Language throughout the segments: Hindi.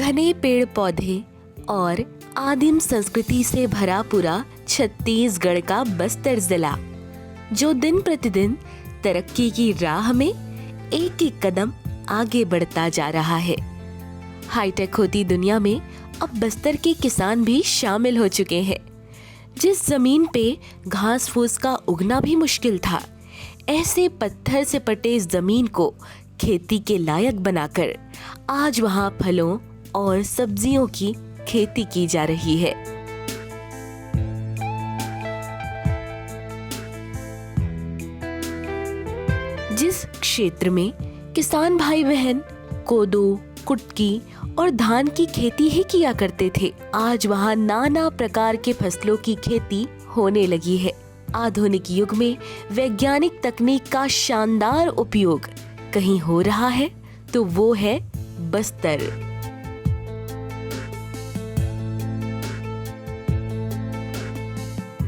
घने पेड़ पौधे और आदिम संस्कृति से भरा पूरा छत्तीसगढ़ का बस्तर जिला, जो दिन प्रतिदिन तरक्की की राह में एक एक कदम आगे बढ़ता जा रहा है। हाईटेक होती दुनिया में अब बस्तर के किसान भी शामिल हो चुके हैं। जिस जमीन पे घास फूस का उगना भी मुश्किल था, ऐसे पत्थर से पटे इस जमीन को खेती के लायक बनाकर आज वहां फलों और सब्जियों की खेती की जा रही है। जिस क्षेत्र में किसान भाई बहन कोदो, कुटकी और धान की खेती ही किया करते थे, आज वहां नाना प्रकार के फसलों की खेती होने लगी है। आधुनिक युग में वैज्ञानिक तकनीक का शानदार उपयोग कहीं हो रहा है तो वो है बस्तर।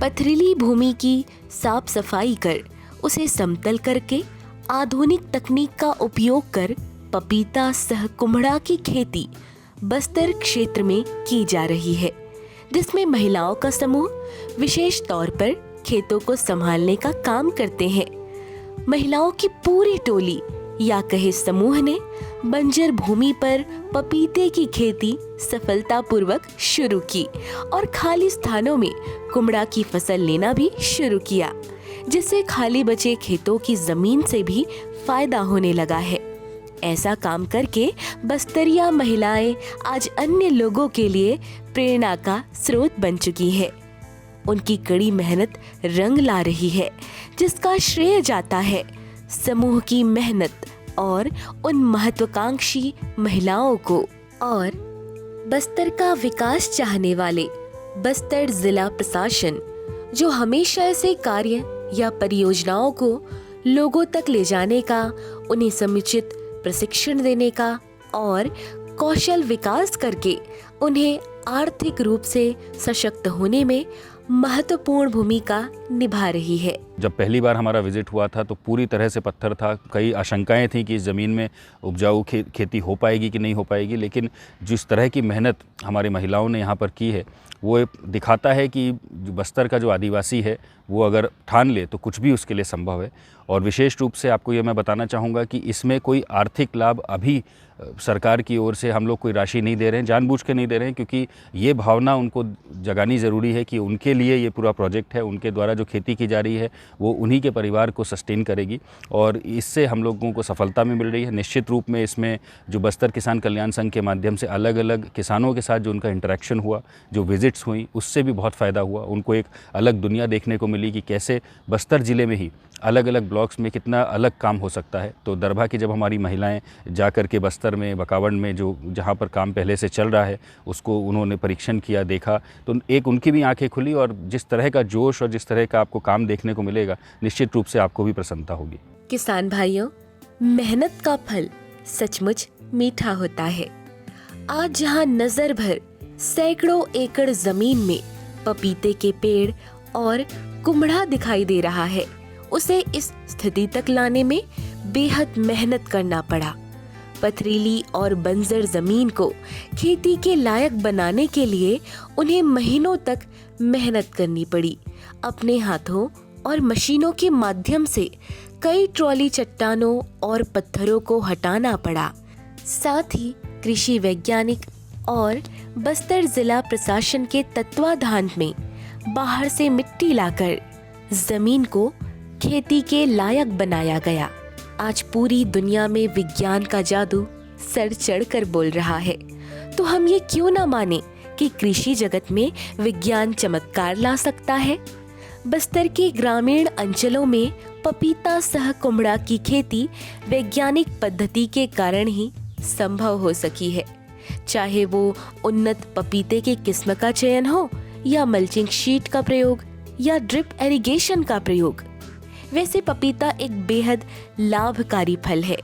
पथरीली भूमि की साफ सफाई कर उसे समतल करके आधुनिक तकनीक का उपयोग कर पपीता सह कुम्हड़ा की खेती बस्तर क्षेत्र में की जा रही है, जिसमें महिलाओं का समूह विशेष तौर पर खेतों को संभालने का काम करते हैं। महिलाओं की पूरी टोली या कहे समूह ने बंजर भूमि पर पपीते की खेती सफलतापूर्वक शुरू की और खाली स्थानों में कुम्हड़ा की फसल लेना भी शुरू किया, जिससे खाली बचे खेतों की जमीन से भी फायदा होने लगा है। ऐसा काम करके बस्तरिया महिलाएं आज अन्य लोगों के लिए प्रेरणा का स्रोत बन चुकी है। उनकी कड़ी मेहनत रंग ला रही है, जिसका श्रेय जाता है समूह की मेहनत और उन महत्वाकांक्षी महिलाओं को। और बस्तर का विकास चाहने वाले बस्तर जिला प्रशासन, जो हमेशा ऐसे कार्य या परियोजनाओं को लोगों तक ले जाने का, उन्हें समुचित प्रशिक्षण देने का और कौशल विकास करके उन्हें आर्थिक रूप से सशक्त होने में महत्वपूर्ण भूमिका निभा रही है। जब पहली बार हमारा विजिट हुआ था तो पूरी तरह से पत्थर था। कई आशंकाएं थी कि इस ज़मीन में उपजाऊ खेती हो पाएगी कि नहीं हो पाएगी, लेकिन जिस तरह की मेहनत हमारी महिलाओं ने यहाँ पर की है वो दिखाता है कि बस्तर का जो आदिवासी है वो अगर ठान ले तो कुछ भी उसके लिए संभव है। और विशेष रूप से आपको ये मैं बताना चाहूँगा कि इसमें कोई आर्थिक लाभ अभी सरकार की ओर से हम लोग कोई राशि नहीं दे रहे हैं, जानबूझ के नहीं दे रहे हैं, क्योंकि ये भावना उनको जगानी ज़रूरी है कि उनके लिए ये पूरा प्रोजेक्ट है, उनके द्वारा जो खेती की जा रही है वो उन्हीं के परिवार को सस्टेन करेगी और इससे हम लोगों को सफलता में मिल रही है। निश्चित रूप में इसमें जो बस्तर किसान कल्याण संघ के माध्यम से अलग अलग किसानों के साथ जो उनका इंटरेक्शन हुआ, जो विजिट्स हुई, उससे भी बहुत फ़ायदा हुआ। उनको एक अलग दुनिया देखने को मिली कि कैसे बस्तर ज़िले में ही अलग अलग ब्लॉक्स में कितना अलग काम हो सकता है। तो दरभा की जब हमारी महिलाएं जा कर के बस्तर में, बकावंड में जो जहाँ पर काम पहले से चल रहा है उसको उन्होंने परीक्षण किया, देखा, तो एक उनकी भी आंखें खुली और जिस तरह का जोश और जिस तरह का आपको काम देखने को मिलेगा, निश्चित रूप से आपको भी प्रसन्नता होगी। किसान भाइयों, मेहनत का फल सचमुच मीठा होता है। आज जहाँ नजर भर सैकड़ों एकड़ जमीन में पपीते के पेड़ और कुम्हड़ा दिखाई दे रहा है, उसे इस स्थिति तक लाने में बेहद मेहनत करना पड़ा। पथरीली और बंजर जमीन को खेती के लायक बनाने के लिए उन्हें महीनों तक मेहनत करनी पड़ी। अपने हाथों और मशीनों के माध्यम से कई ट्रॉली चट्टानों और पत्थरों को हटाना पड़ा। साथ ही कृषि वैज्ञानिक और बस्तर जिला प्रशासन के तत्वाधान में बाहर से मिट्टी लाकर जमीन को खेती के लायक बनाया गया। आज पूरी दुनिया में विज्ञान का जादू सर चढ़कर बोल रहा है, तो हम ये क्यों ना माने कि कृषि जगत में विज्ञान चमत्कार ला सकता है। बस्तर के ग्रामीण अंचलों में पपीता सह कुम्हड़ा की खेती वैज्ञानिक पद्धति के कारण ही संभव हो सकी है। चाहे वो उन्नत पपीते के किस्म का चयन हो या मल्चिंग शीट का प्रयोग या ड्रिप इरिगेशन का प्रयोग। वैसे पपीता एक बेहद लाभकारी फल है,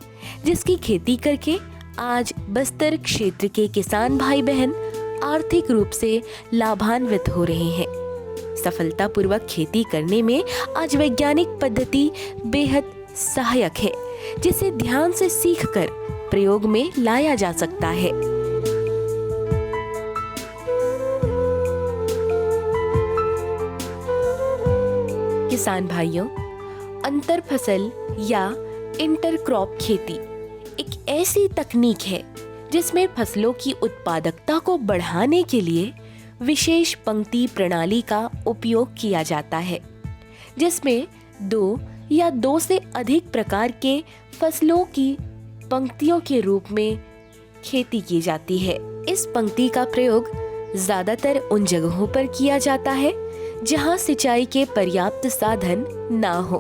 जिसकी खेती करके आज बस्तर क्षेत्र के किसान भाई बहन आर्थिक रूप से लाभान्वित हो रहे हैं। सफलतापूर्वक खेती करने में आज वैज्ञानिक पद्धति बेहद सहायक है, जिसे ध्यान से सीखकर प्रयोग में लाया जा सकता है। किसान भाइयों, अंतर फसल या इंटरक्रॉप खेती एक ऐसी तकनीक है जिसमें फसलों की उत्पादकता को बढ़ाने के लिए विशेष पंक्ति प्रणाली का उपयोग किया जाता है, जिसमें 2 या 2 से अधिक प्रकार के फसलों की पंक्तियों के रूप में खेती की जाती है। इस पंक्ति का प्रयोग ज्यादातर उन जगहों पर किया जाता है जहां सिंचाई के पर्याप्त साधन ना हो।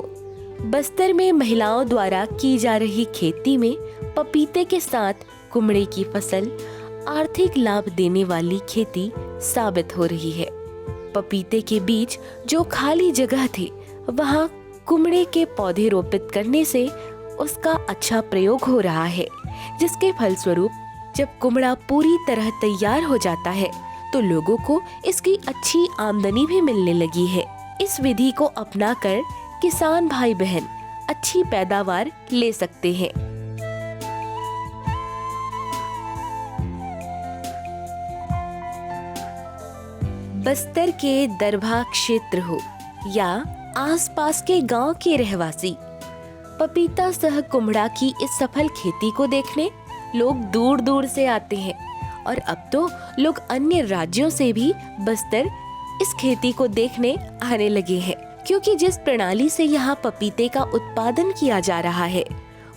बस्तर में महिलाओं द्वारा की जा रही खेती में पपीते के साथ कुमड़े की फसल आर्थिक लाभ देने वाली खेती साबित हो रही है। पपीते के बीच जो खाली जगह थी वहां कुमड़े के पौधे रोपित करने से उसका अच्छा प्रयोग हो रहा है, जिसके फलस्वरूप जब कुमड़ा पूरी तरह तैयार हो जाता है तो लोगों को इसकी अच्छी आमदनी भी मिलने लगी है। इस विधि को अपनाकर किसान भाई बहन अच्छी पैदावार ले सकते हैं। बस्तर के दरभा क्षेत्र हो या आसपास के गांव के रहवासी, पपीता सह कुमड़ा की इस सफल खेती को देखने लोग दूर दूर से आते हैं और अब तो लोग अन्य राज्यों से भी बस्तर इस खेती को देखने आने लगे हैं, क्योंकि जिस प्रणाली से यहाँ पपीते का उत्पादन किया जा रहा है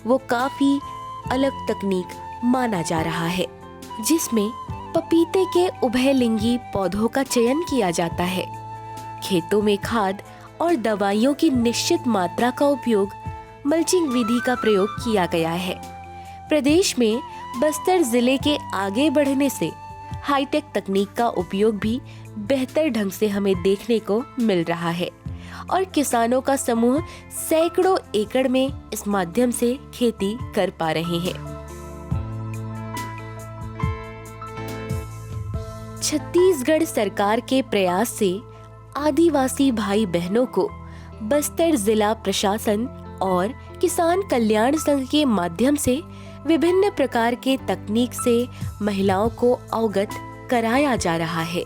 वो काफी अलग तकनीक माना जा रहा है, जिसमें पपीते के उभयलिंगी पौधों का चयन किया जाता है। खेतों में खाद और दवाइयों की निश्चित मात्रा का उपयोग, मल्चिंग विधि का प्रयोग किया गया है। प्रदेश में बस्तर जिले के आगे बढ़ने से हाईटेक तकनीक का उपयोग भी बेहतर ढंग से हमें देखने को मिल रहा है और किसानों का समूह सैकड़ों एकड़ में इस माध्यम से खेती कर पा रहे हैं। छत्तीसगढ़ सरकार के प्रयास से आदिवासी भाई बहनों को बस्तर जिला प्रशासन और किसान कल्याण संघ के माध्यम से विभिन्न प्रकार के तकनीक से महिलाओं को अवगत कराया जा रहा है,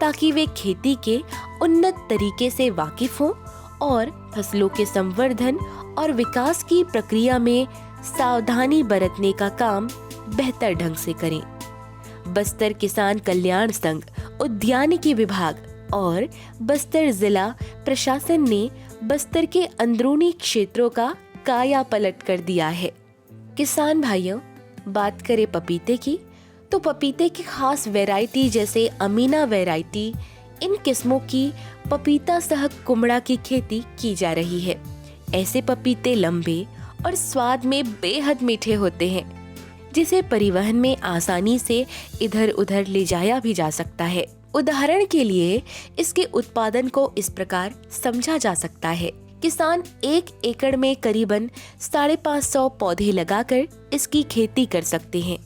ताकि वे खेती के उन्नत तरीके से वाकिफ हों और फसलों के संवर्धन और विकास की प्रक्रिया में सावधानी बरतने का काम बेहतर ढंग से करें। बस्तर किसान कल्याण संघ, उद्यानिकी विभाग और बस्तर जिला प्रशासन ने बस्तर के अंदरूनी क्षेत्रों का काया पलट कर दिया है। किसान भाइयों, बात करें पपीते की, तो पपीते की खास वैरायटी जैसे अमीना वैरायटी, इन किस्मों की पपीता सह कुमड़ा की खेती की जा रही है। ऐसे पपीते लंबे और स्वाद में बेहद मीठे होते हैं, जिसे परिवहन में आसानी से इधर उधर ले जाया भी जा सकता है। उदाहरण के लिए इसके उत्पादन को इस प्रकार समझा जा सकता है। किसान 1 एकड़ में करीबन 550 पौधे लगाकर इसकी खेती कर सकते हैं।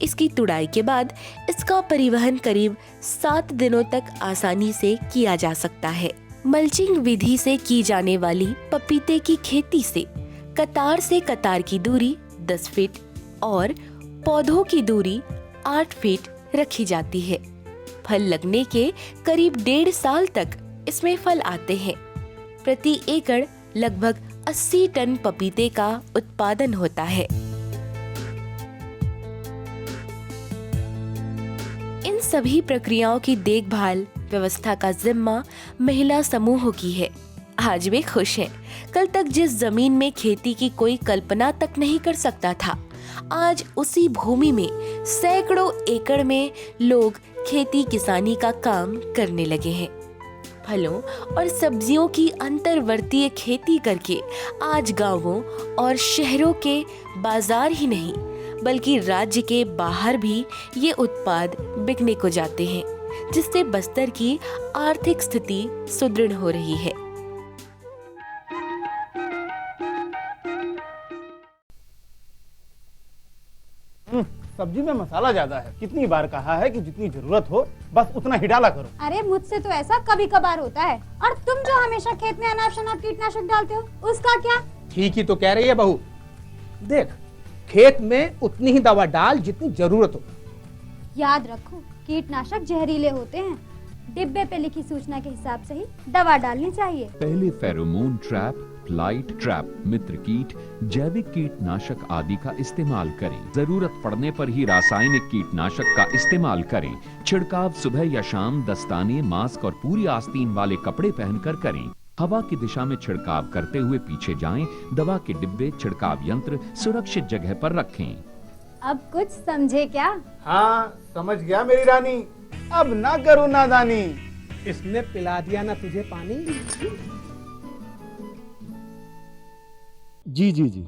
इसकी तुड़ाई के बाद इसका परिवहन करीब 7 दिनों तक आसानी से किया जा सकता है। मल्चिंग विधि से की जाने वाली पपीते की खेती से कतार से कतार की दूरी 10 फीट और पौधों की दूरी 8 फीट रखी जाती है। फल लगने के करीब 1.5 साल तक इसमें फल आते हैं। प्रति एकड़ लगभग 80 टन पपीते का उत्पादन होता है। इन सभी प्रक्रियाओं की देखभाल व्यवस्था का जिम्मा महिला समूहों की है। आज वे खुश हैं। कल तक जिस जमीन में खेती की कोई कल्पना तक नहीं कर सकता था, आज उसी भूमि में सैकड़ों एकड़ में लोग खेती किसानी का काम करने लगे हैं। फलों और सब्जियों की अंतर्वर्तीय खेती करके आज गांवों और शहरों के बाजार ही नहीं बल्कि राज्य के बाहर भी ये उत्पाद बिकने को जाते हैं, जिससे बस्तर की आर्थिक स्थिति सुदृढ़ हो रही है। सब्जी में मसाला ज्यादा है। कितनी बार कहा है कि जितनी जरूरत हो बस उतना ही डाला करो। अरे मुझसे तो ऐसा कभी कभार होता है। और तुम जो हमेशा खेत में अनाप शनाप कीटनाशक डालते हो, उसका क्या? ठीक ही तो कह रही है बहू। देख, खेत में उतनी ही दवा डाल जितनी जरूरत हो। याद रखो, कीटनाशक जहरीले होते हैं। डिब्बे पे लिखी सूचना के हिसाब से ही दवा डालनी चाहिए। पहले फेरोमोन ट्रैप, फ्लाइट ट्रैप, मित्र कीट, जैविक कीटनाशक आदि का इस्तेमाल करें। जरूरत पड़ने पर ही रासायनिक कीटनाशक का इस्तेमाल करें। छिड़काव सुबह या शाम दस्ताने, मास्क और पूरी आस्तीन वाले कपड़े पहनकर करें। हवा की दिशा में छिड़काव करते हुए पीछे जाएं। दवा के डिब्बे, छिड़काव यंत्र सुरक्षित जगह पर रखें। अब कुछ समझे क्या? हाँ समझ गया मेरी रानी, अब ना करो नादानी। इसने पिला दिया ना तुझे पानी। जी जी जी।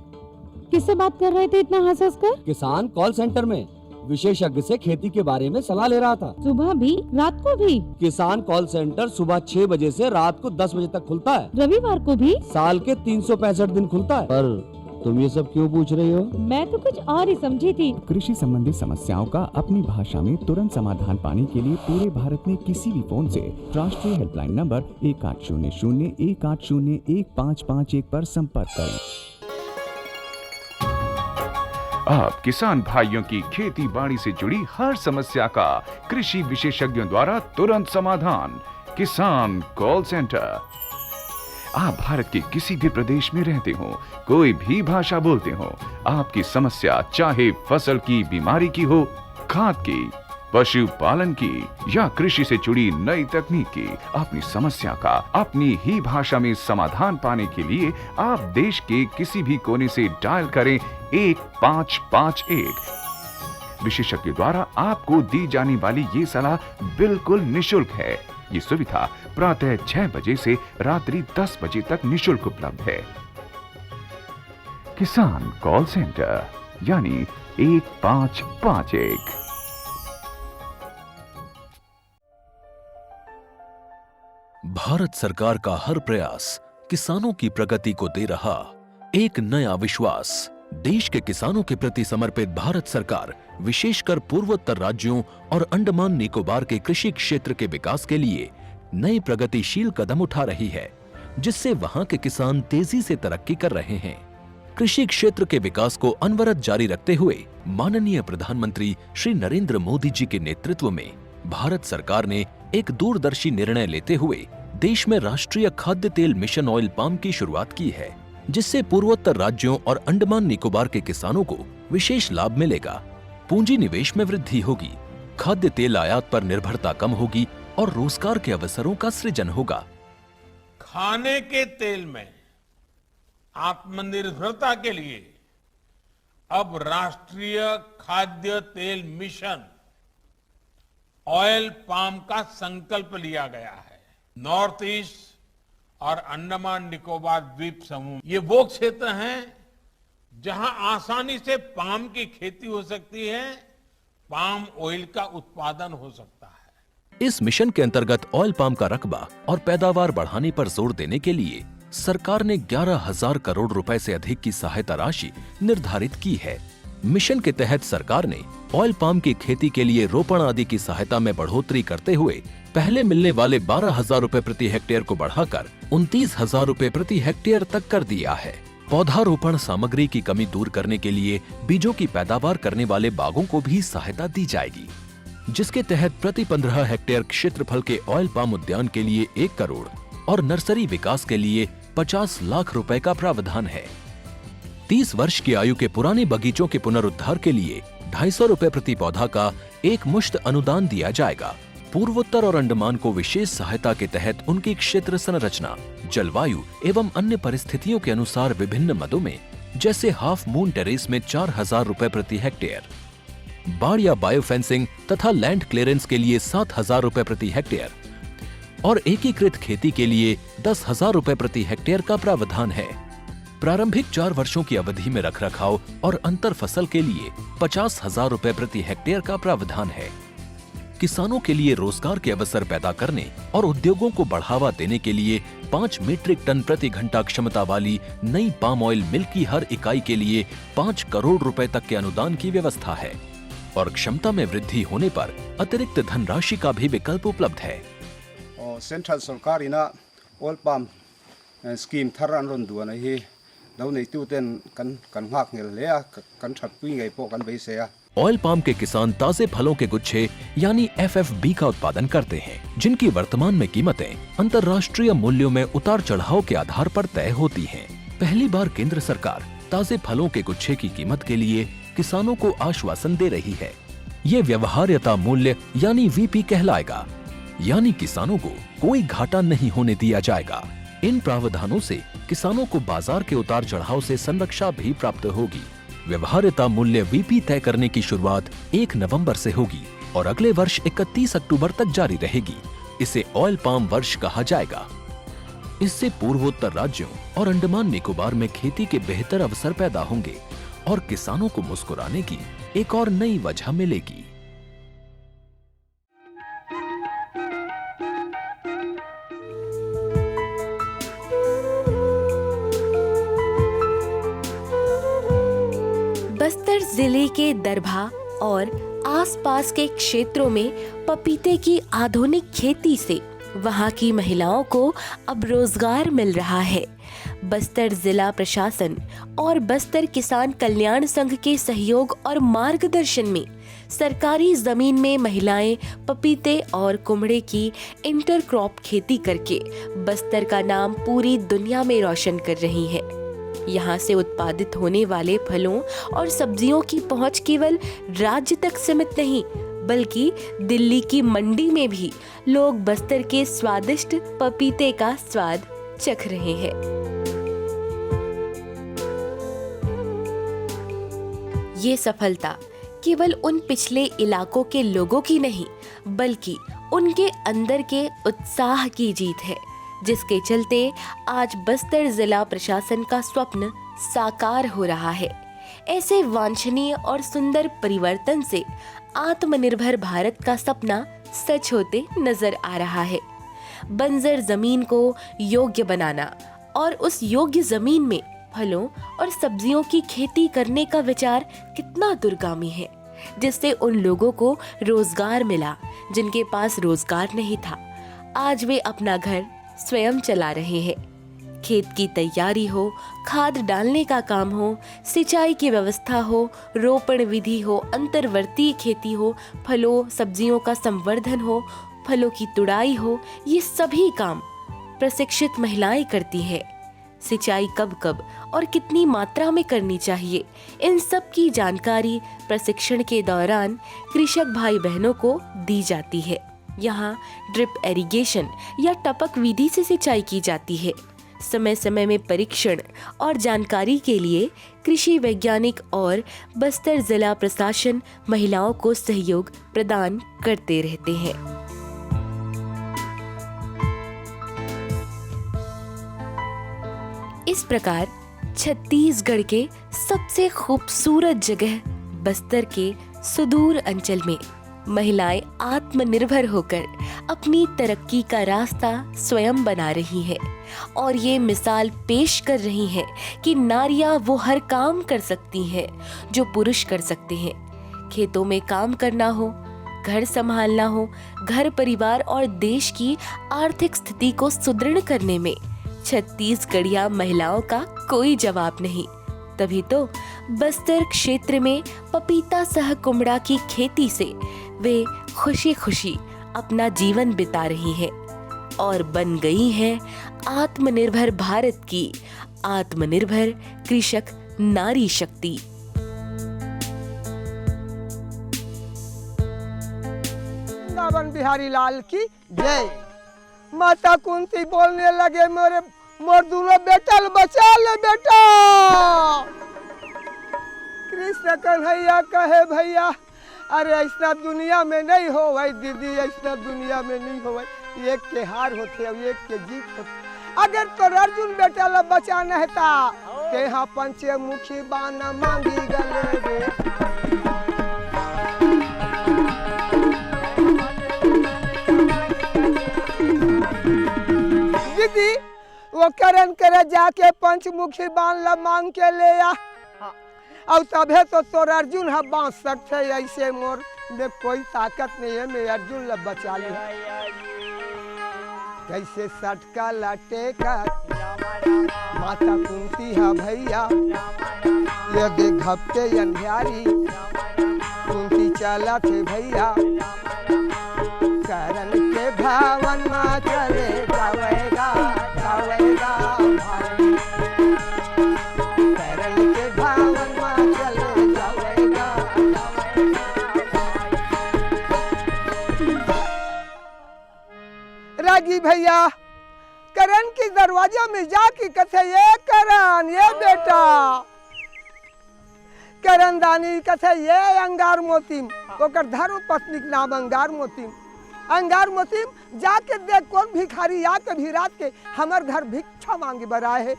किससे बात कर रहे थे इतना हंस हंस कर? किसान कॉल सेंटर में विशेषज्ञ से खेती के बारे में सलाह ले रहा था। सुबह भी रात को भी? किसान कॉल सेंटर सुबह 6 बजे से रात को 10 बजे तक खुलता है। रविवार को भी? साल के 365 दिन खुलता है। पर तुम ये सब क्यों पूछ रही हो? मैं तो कुछ और ही समझी थी। कृषि संबंधी समस्याओं का अपनी भाषा में तुरंत समाधान पाने के लिए पूरे भारत में किसी भी फोन से राष्ट्रीय हेल्पलाइन नंबर 1800-180-1551 पर संपर्क करें। आप किसान भाइयों की खेती बाड़ी से जुड़ी हर समस्या का कृषि विशेषज्ञों द्वारा तुरंत समाधान। किसान कॉल सेंटर। आप भारत के किसी भी प्रदेश में रहते हो, कोई भी भाषा बोलते हो, आपकी समस्या चाहे फसल की बीमारी की हो, खाद की, पशुपालन की या कृषि से जुड़ी नई तकनीक की, अपनी समस्या का अपनी ही भाषा में समाधान पाने के लिए आप देश के किसी भी कोने से डायल करें 1551। विशेषज्ञ द्वारा आपको दी जाने वाली ये सलाह बिल्कुल निशुल्क है। ये सुविधा प्रातः 6 बजे से रात्रि 10 बजे तक निशुल्क उपलब्ध है। किसान कॉल सेंटर यानी 1551। भारत सरकार का हर प्रयास किसानों की प्रगति को दे रहा एक नया विश्वास। देश के किसानों के प्रति समर्पित भारत सरकार विशेषकर पूर्वोत्तर राज्यों और अंडमान निकोबार के कृषि क्षेत्र के विकास के लिए नए प्रगतिशील कदम उठा रही है, जिससे वहां के किसान तेजी से तरक्की कर रहे हैं। कृषि क्षेत्र के विकास को अनवरत जारी रखते हुए माननीय प्रधानमंत्री श्री नरेंद्र मोदी जी के नेतृत्व में भारत सरकार ने एक दूरदर्शी निर्णय लेते हुए देश में राष्ट्रीय खाद्य तेल मिशन ऑयल पाम की शुरुआत की है, जिससे पूर्वोत्तर राज्यों और अंडमान निकोबार के किसानों को विशेष लाभ मिलेगा। पूंजी निवेश में वृद्धि होगी, खाद्य तेल आयात पर निर्भरता कम होगी और रोजगार के अवसरों का सृजन होगा। खाने के तेल में आत्मनिर्भरता के लिए अब राष्ट्रीय खाद्य तेल मिशन ऑयल पाम का संकल्प लिया गया है। नॉर्थ ईस्ट और अंडमान निकोबार द्वीप समूह ये वो क्षेत्र हैं जहां आसानी से पाम की खेती हो सकती है, पाम ऑयल का उत्पादन हो सकता है। इस मिशन के अंतर्गत ऑयल पाम का रकबा और पैदावार बढ़ाने पर जोर देने के लिए सरकार ने 11,000 करोड़ रुपए से अधिक की सहायता राशि निर्धारित की है। मिशन के तहत सरकार ने ऑयल पाम की खेती के लिए रोपण आदि की सहायता में बढ़ोतरी करते हुए पहले मिलने वाले 12,000 रुपए प्रति हेक्टेयर को बढ़ाकर 29,000 रुपए प्रति हेक्टेयर तक कर दिया है। पौधारोपण सामग्री की कमी दूर करने के लिए बीजों की पैदावार करने वाले बागों को भी सहायता दी जाएगी, जिसके तहत प्रति 15 हेक्टेयर क्षेत्रफल के ऑयल पाम उद्यान के लिए 1 करोड़ और नर्सरी विकास के लिए 50 लाख रुपए का प्रावधान है। 30 वर्ष की आयु के पुराने बगीचों के पुनरुद्धार के लिए 250 रुपए प्रति पौधा का एक मुश्त अनुदान दिया जाएगा। पूर्वोत्तर और अंडमान को विशेष सहायता के तहत उनकी क्षेत्र संरचना, जलवायु एवं अन्य परिस्थितियों के अनुसार विभिन्न मदों में, जैसे हाफ मून टेरेस में 4,000 रुपए प्रति हेक्टेयर, बाड़ या बायो फेंसिंग तथा लैंड क्लियरेंस के लिए 7,000 रुपए प्रति हेक्टेयर और एकीकृत खेती के लिए 10,000 रुपए प्रति हेक्टेयर का प्रावधान है। प्रारंभिक 4 वर्षों की अवधि में रखरखाव और अंतर फसल के लिए 50,000 रुपए प्रति हेक्टेयर का प्रावधान है। किसानों के लिए रोजगार के अवसर पैदा करने और उद्योगों को बढ़ावा देने के लिए 5 मीट्रिक टन प्रति घंटा क्षमता वाली नई पाम ऑयल मिल की हर इकाई के लिए 5 करोड़ रुपए तक के अनुदान की व्यवस्था है और क्षमता में वृद्धि होने पर अतिरिक्त धनराशि का भी विकल्प उपलब्ध है। सेंट्रल सरकार इना ऑयल पाम स्कीम थरन रुंदुआ नहीं दौने तुतेन कन हाक नेल ले कन छटपुई गई पो कन बेसे ऑयल पाम के किसान ताजे फलों के गुच्छे यानी FFB का उत्पादन करते हैं, जिनकी वर्तमान में कीमतें अंतर्राष्ट्रीय मूल्यों में उतार चढ़ाव के आधार पर तय होती हैं। पहली बार केंद्र सरकार ताजे फलों के गुच्छे की कीमत के लिए किसानों को आश्वासन दे रही है। ये व्यवहार्यता मूल्य यानी VP कहलाएगा, यानी किसानों को कोई घाटा नहीं होने दिया जाएगा। इन प्रावधानों से किसानों को बाजार के उतार चढ़ाव से संरक्षा भी प्राप्त होगी। व्यवहार्यता मूल्य VP तय करने की शुरुआत 1 नवंबर से होगी और अगले वर्ष 31 अक्टूबर तक जारी रहेगी। इसे ऑयल पाम वर्ष कहा जाएगा। इससे पूर्वोत्तर राज्यों और अंडमान निकोबार में खेती के बेहतर अवसर पैदा होंगे और किसानों को मुस्कुराने की एक और नई वजह मिलेगी। बस्तर जिले के दरभा और आसपास के क्षेत्रों में पपीते की आधुनिक खेती से वहां की महिलाओं को अब रोजगार मिल रहा है। बस्तर जिला प्रशासन और बस्तर किसान कल्याण संघ के सहयोग और मार्गदर्शन में सरकारी जमीन में महिलाएं पपीते और कुमड़े की इंटरक्रॉप खेती करके बस्तर का नाम पूरी दुनिया में रोशन कर रही हैं। यहाँ से उत्पादित होने वाले फलों और सब्जियों की पहुँच केवल राज्य तक सीमित नहीं, बल्कि दिल्ली की मंडी में भी लोग बस्तर के स्वादिष्ट पपीते का स्वाद चख रहे हैं। ये सफलता केवल उन पिछले इलाकों के लोगों की नहीं, बल्कि उनके अंदर के उत्साह की जीत है, जिसके चलते आज बस्तर जिला प्रशासन का स्वप्न साकार हो रहा है। ऐसे वांछनीय और सुंदर परिवर्तन से आत्मनिर्भर भारत का सपना सच होते नजर आ रहा है। बंजर जमीन को योग्य बनाना और उस योग्य जमीन में फलों और सब्जियों की खेती करने का विचार कितना दूरगामी है, जिससे उन लोगों को रोजगार मिला जिनके पास रोजगार नहीं था। आज वे अपना घर स्वयं चला रहे हैं। खेत की तैयारी हो, खाद डालने का काम हो, सिंचाई की व्यवस्था हो, रोपण विधि हो, अंतर्वर्ती खेती हो, फलों सब्जियों का संवर्धन हो, फलों की तुड़ाई हो, ये सभी काम प्रशिक्षित महिलाएं करती हैं। सिंचाई कब कब और कितनी मात्रा में करनी चाहिए, इन सब की जानकारी प्रशिक्षण के दौरान कृषक भाई बहनों को दी जाती है। यहाँ ड्रिप इरिगेशन या टपक विधि से सिंचाई की जाती है। समय समय में परीक्षण और जानकारी के लिए कृषि वैज्ञानिक और बस्तर जिला प्रशासन महिलाओं को सहयोग प्रदान करते रहते हैं। इस प्रकार छत्तीसगढ़ के सबसे खूबसूरत जगह बस्तर के सुदूर अंचल में महिलाएं आत्मनिर्भर होकर अपनी तरक्की का रास्ता स्वयं बना रही हैं और ये मिसाल पेश कर रही हैं कि नारियां वो हर काम कर सकती हैं जो पुरुष कर सकते हैं। खेतों में काम करना हो, घर संभालना हो, घर परिवार और देश की आर्थिक स्थिति को सुदृढ़ करने में छत्तीसगढ़िया महिलाओं का कोई जवाब नहीं। तभी तो बस्तर क्षेत्र में पपीता सह कुमड़ा की खेती से वे खुशी खुशी अपना जीवन बिता रही हैं और बन गई हैं आत्मनिर्भर भारत की आत्मनिर्भर कृषक नारी शक्ति। वृंदावन बिहारी लाल की जय। माता कुंती बोलने लगे मोर दोनों बेटा बचा ले बेटा। कृष्ण कन्हैया कहे भैया अरे ऐसा दुनिया में नहीं हो भाई दीदी, ऐसा दुनिया में नहीं हो भाई। एक के हार होते अब एक के जीत होते। अगर तो अर्जुन बेटा ला बचाना है ता ते हाँ पंचमुखी बाना मांगी गले रे। दीदी वो करण करे जाके पंचमुखी बाण ला मांग के ले आ और तबे तो तोर अर्जुन है बांध सकते। ऐसे मोर में कोई ताकत नहीं है, मैं अर्जुन ला बचा ली। कैसे सटका लटे का माता कुंती है भैया ये घपटे अंधियारी कुंती चला थे भैया करण के भवन में चले जावेगा जावेगा भाई करण के भवन में चले जावेगा रागी भैया करण की दरवाजा में जाके कथे ये करण ये बेटा करण दानी कथे ये अंगार मोतिम ओकर धर्म पत्नी के नाम अंगार मोतिम जाके देख कौन भिखारी आके भी रात के हमार घर भिक्षा मांगे बराए है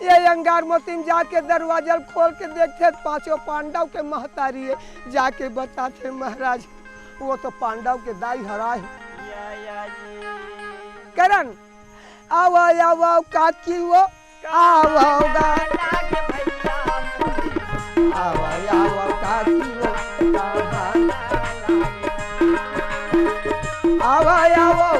ये अंगार मोतिम जाके दरवाजा खोल के देखते पांचों पांडव के महतारी है जाके बताते महाराज वो तो पांडव के दाई हरा है करण आओ आओ काकी वो आओ आओ काकी वो आओ आओ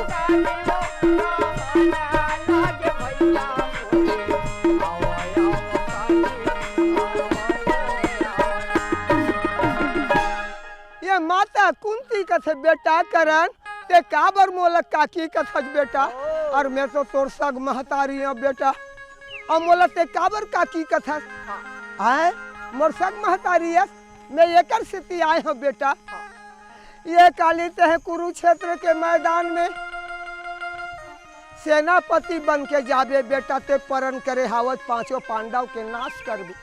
ये माता कुंती कथे बेटा करण ते काबर मोलक काकी कथज बेटा और मैं तो तोर सग महतारी हूँ बेटा और मोलक ते काबर काकी कथस आए मोर सग महतारी है मैं एकर स्थिति आए हूँ बेटा ये काली ते कुरुक्षेत्र के मैदान में सेनापति बन के जाबे बेटा ते परण करे हावत पांचों पांडव के नाश कर भी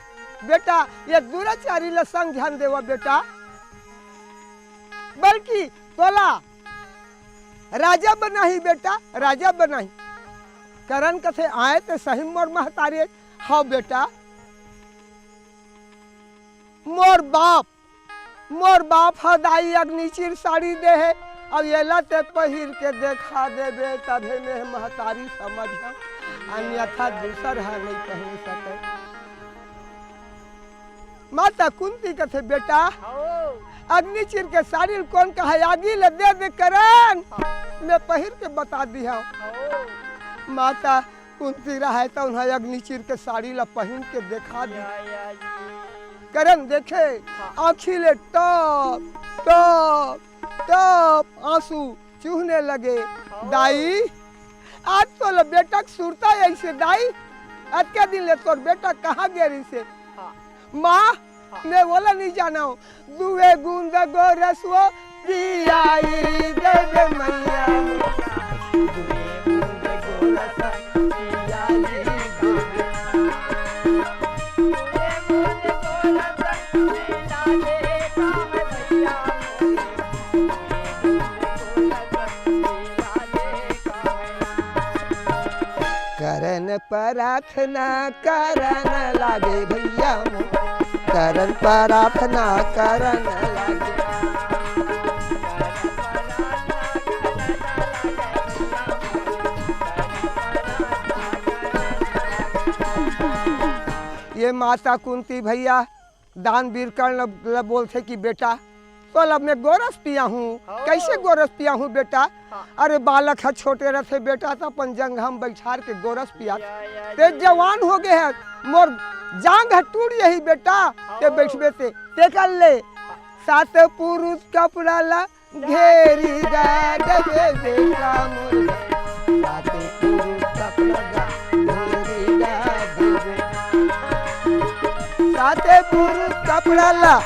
बेटा ये दुराचारी ल संग ध्यान देवा बेटा बल्कि तोला राजा बनाही बेटा राजा बनाही करण कथे आए ते सही मोर महतारी हाँ बेटा मोर बाप हदाई अग्निचीर साड़ी दे है अब ये लते पहिर के देखा देबे तभे में महतारी समझ अन्यथा दूसर है नहीं पहन सके माता कुंती कथे बेटा अग्निचीर के साड़ी कौन कहा आगी ले दे करण मैं पहिर के बता दिया माता कुंती रहा तो उन्हें अग्निचीर के साड़ी ला पहन के देखा दी करण देखे आँखी टॉप टॉप टॉप आंसू चूहने लगे दाई आज तो ले बेटा सुरता ऐसे दाई आज के दिन ले तोर बेटा कहाँ गेरी से माँ मैं बोला नहीं जाना हूँ दुए गुंद गोरसो पियाई दे दे मैया दुए गुंद गोरसो पियाई दे दे करन प्रार्थना करन लागे भैया करन प्रार्थना करन लागे ये माता कुंती भैया दान वीर कर्ण बोलते कि बेटा तो अब मैं गोरस पिया हूँ कैसे गोरस पिया हूँ बेटा अरे बालक है छोटे रहते बेटा तो अपन जंग हम बैठार के गोरस पिया ते जवान हो गए है मोर जांग है टूट यही बेटा ते बैठबे ते कर ले सात पुरुष कपड़ा ला घेरी गा दे बेटा मोर सात पुरुष कपड़ा ला घेरी गा दे सात पुरुष कपड़ा ला